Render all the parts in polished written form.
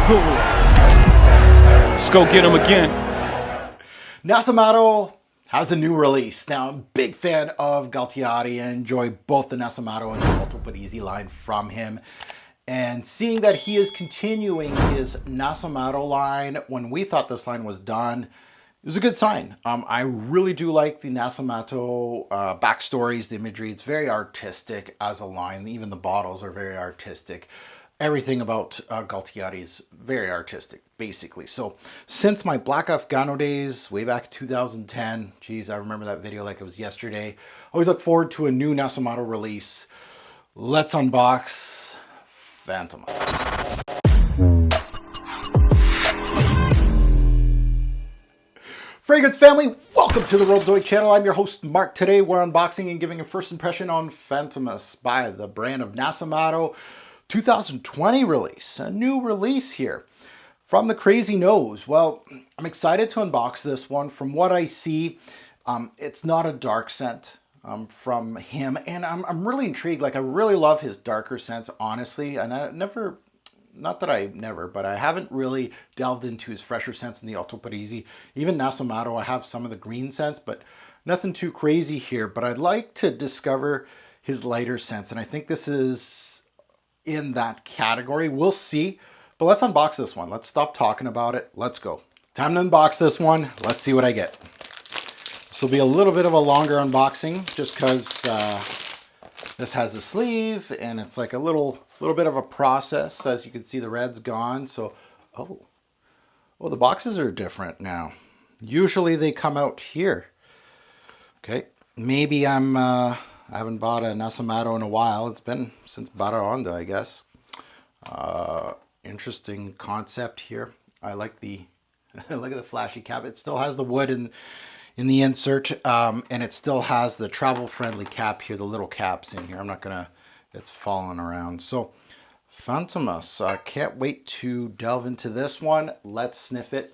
Let's go get him again. Nasomatto has a new release. Now, I'm a big fan of Galtieri. I enjoy both the Nasomatto and the Molto Parisi line from him. And seeing that he is continuing his Nasomatto line when we thought this line was done, it was a good sign. I really do like the Nasomatto backstories, the imagery. It's very artistic as a line. Even the bottles are very artistic. Everything about Galtieri is very artistic, basically. So since my Black Afghano days, way back in 2010, geez, I remember that video like it was yesterday. I always look forward to a new Nasomatto release. Let's unbox Fantomas. Fragrance family, welcome to the Robezoid channel. I'm your host, Mark. Today we're unboxing and giving a first impression on Fantomas by the brand of Nasomatto. 2020 release, a new release here from the Crazy Nose. Well, I'm excited to unbox this one. From what I see, it's not a dark scent from him, and I'm really intrigued. Like, I really love his darker scents, honestly, and I never, not that I never, but I haven't really delved into his fresher scents in the Alto Parisi. Even Nasomatto, I have some of the green scents, but nothing too crazy here. But I'd like to discover his lighter scents, and I think this is in that category. We'll see, but let's unbox this one. Let's stop talking about it. Let's go. Time to unbox this one. Let's see what I get. This will be a little bit of a longer unboxing just because this has a sleeve and it's like a little bit of a process. As you can see, the red's gone. So, oh, the boxes are different now. Usually they come out here. Okay, maybe I haven't bought a Nasomatto in a while. It's been since Barraondo, I guess. Interesting concept here. I like the look at the flashy cap. It still has the wood in the insert, and it still has the travel-friendly cap here. The little caps in here. I'm not gonna. It's falling around. So, Fantomas. I can't wait to delve into this one. Let's sniff it.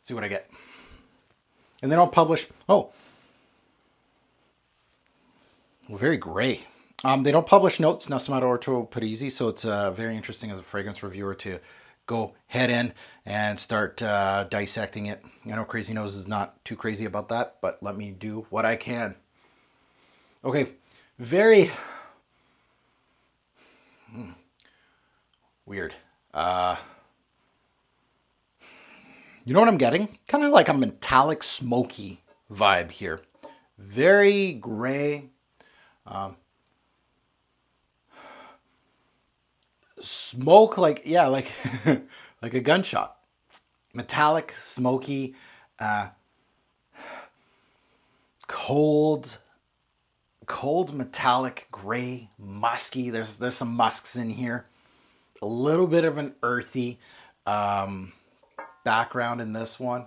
See what I get. And they don't publish. Oh, well, very gray. They don't publish notes, Nasomatto or Parisi, so it's very interesting as a fragrance reviewer to go head in and start dissecting it. I know Crazy Nose is not too crazy about that, but let me do what I can. Okay, very weird. You know what I'm getting? Kind of like a metallic smoky vibe here. Very gray. Smoke like, yeah, like like a gunshot. Metallic, smoky, cold metallic, gray, musky. There's some musks in here. A little bit of an earthy background in this one.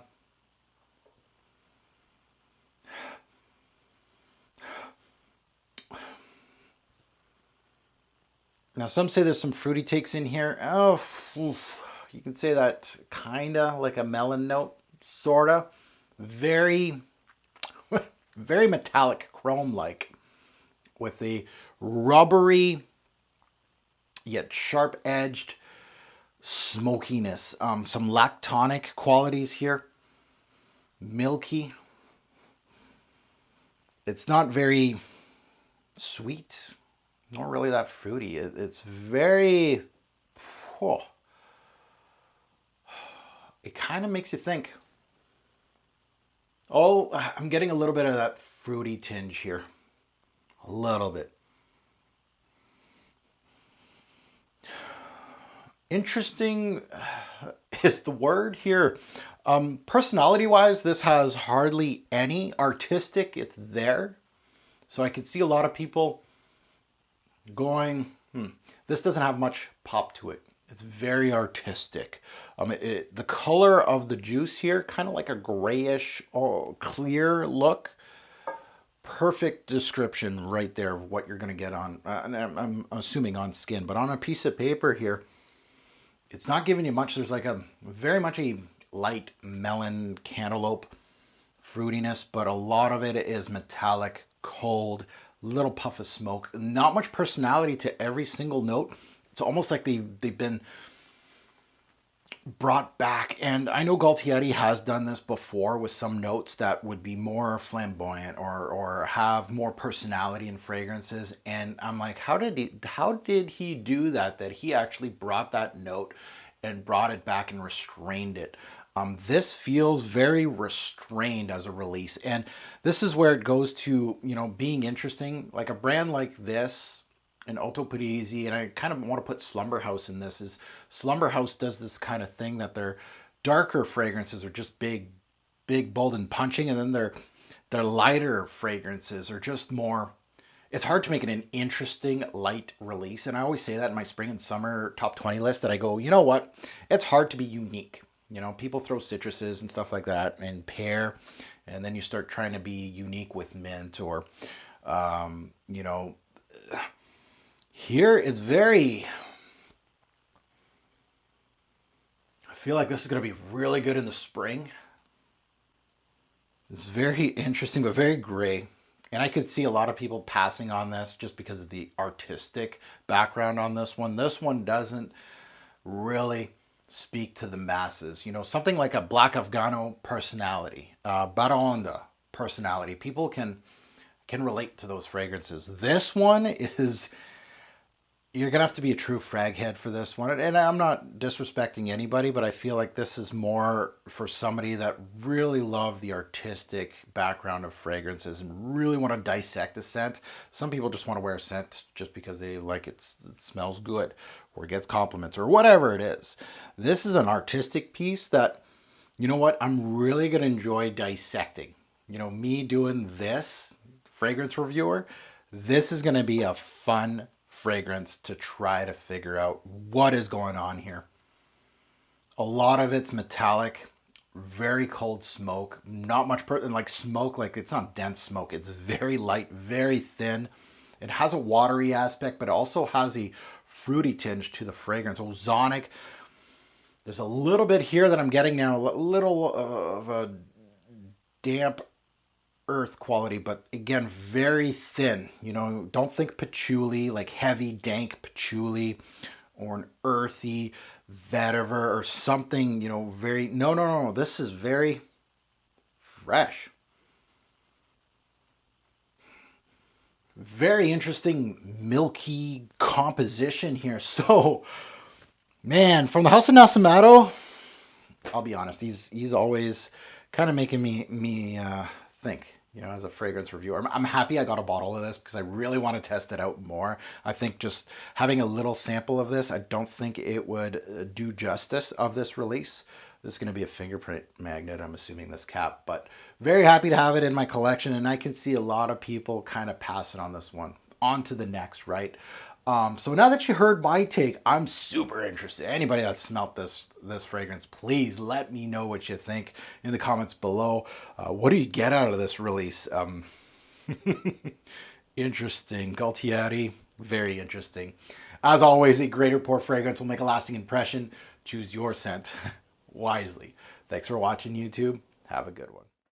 Now some say there's some fruity takes in here. Oh, oof. You can say that kinda like a melon note, sorta. Very, very metallic chrome-like with a rubbery yet sharp-edged smokiness. Some lactonic qualities here. Milky. It's not very sweet. Not really that fruity. It's very... Oh, it kind of makes you think. Oh, I'm getting a little bit of that fruity tinge here. A little bit. Interesting is the word here. Personality-wise, this has hardly any artistic. It's there. So I could see a lot of people going, this doesn't have much pop to it. It's very artistic. The color of the juice here, kind of like a grayish, clear look. Perfect description right there of what you're going to get on, and I'm assuming on skin, but on a piece of paper here, it's not giving you much. There's like a very much a light melon cantaloupe fruitiness, but a lot of it is metallic, cold, little puff of smoke. Not much personality to every single note. It's almost like they've been brought back. And I know Galtieri has done this before with some notes that would be more flamboyant or have more personality in fragrances. And I'm like, how did he do that? That he actually brought that note and brought it back and restrained it. This feels very restrained as a release, and this is where it goes to, being interesting. Like a brand like this, and Alto Parisi, and I kind of want to put Slumber House in this, is Slumber House does this kind of thing that their darker fragrances are just big, bold, and punching, and then their lighter fragrances are just more. It's hard to make it an interesting light release, and I always say that in my spring and summer top 20 list. That I go, you know what? It's hard to be unique. People throw citruses and stuff like that and pear, and then you start trying to be unique with mint or, here it's very. I feel like this is going to be really good in the spring. It's very interesting, but very gray. And I could see a lot of people passing on this just because of the artistic background on this one. This one doesn't really speak to the masses. Something like a Black Afghano personality, Baronda personality. People can relate to those fragrances. This one is. You're going to have to be a true frag head for this one. And I'm not disrespecting anybody, but I feel like this is more for somebody that really love the artistic background of fragrances and really want to dissect a scent. Some people just want to wear a scent just because they like it smells good or gets compliments or whatever it is. This is an artistic piece that, I'm really going to enjoy dissecting. Me doing this fragrance reviewer, this is going to be a fun fragrance to try to figure out what is going on here. A lot of it's metallic, very cold smoke, not much like smoke, like it's not dense smoke. It's very light, very thin. It has a watery aspect, but it also has a fruity tinge to the fragrance. Ozonic. There's a little bit here that I'm getting now, a little of a damp earth quality, but again, very thin. Don't think patchouli, like heavy, dank patchouli, or an earthy vetiver or something, very, no. This is very fresh. Very interesting, milky composition here. So, man, from the House of Nasomatto, I'll be honest, he's always kind of making me think. As a fragrance reviewer, I'm happy I got a bottle of this because I really want to test it out more. I think just having a little sample of this, I don't think it would do justice of this release. This is going to be a fingerprint magnet, I'm assuming, this cap, but very happy to have it in my collection, and I can see a lot of people kind of passing on this one. On to the next, right? So now that you heard my take, I'm super interested. Anybody that smelt this fragrance, please let me know what you think in the comments below. What do you get out of this release? Interesting. Galtieri, very interesting. As always, a great or poor fragrance will make a lasting impression. Choose your scent wisely. Thanks for watching, YouTube. Have a good one.